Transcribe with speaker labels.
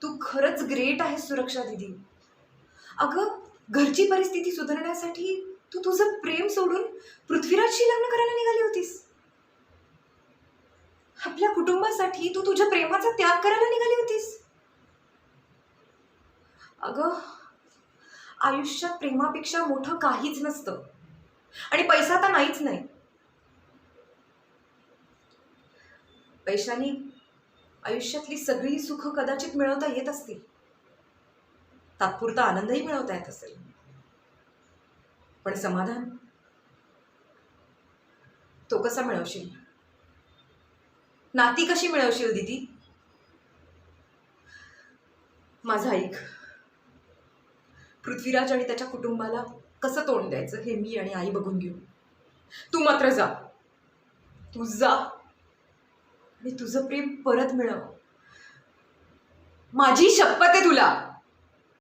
Speaker 1: तू खरंच ग्रेट आहेस सुरक्षा दीदी. अगं, घरची परिस्थिती सुधारण्यासाठी तू तुझं प्रेम सोडून पृथ्वीराजशी लग्न करायला निघाली होतीस. आपल्या कुटुंबासाठी तू तुझ्या प्रेमाचा त्याग करायला निघाली होतीस. अगं, आयुष्यात प्रेमापेक्षा मोठं काहीच नसतं आणि पैसा तर नाहीच नाही. पैशाने आयुष्यातली सगळी सुख कदाचित मिळवता येत असतील, तात्पुरता आनंदही मिळवता येत असेल, पण समाधान तो कसा मिळवशील? नाती कशी मिळवशील दीदी? माझं ऐक. पृथ्वीराज आणि त्याच्या कुटुंबाला कसं तोंड द्यायचं हे मी आणि आई बघून घेऊ. तू मात्र जा. तू जा आणि तुझं प्रेम परत मिळव. माझी शपथ आहे तुला.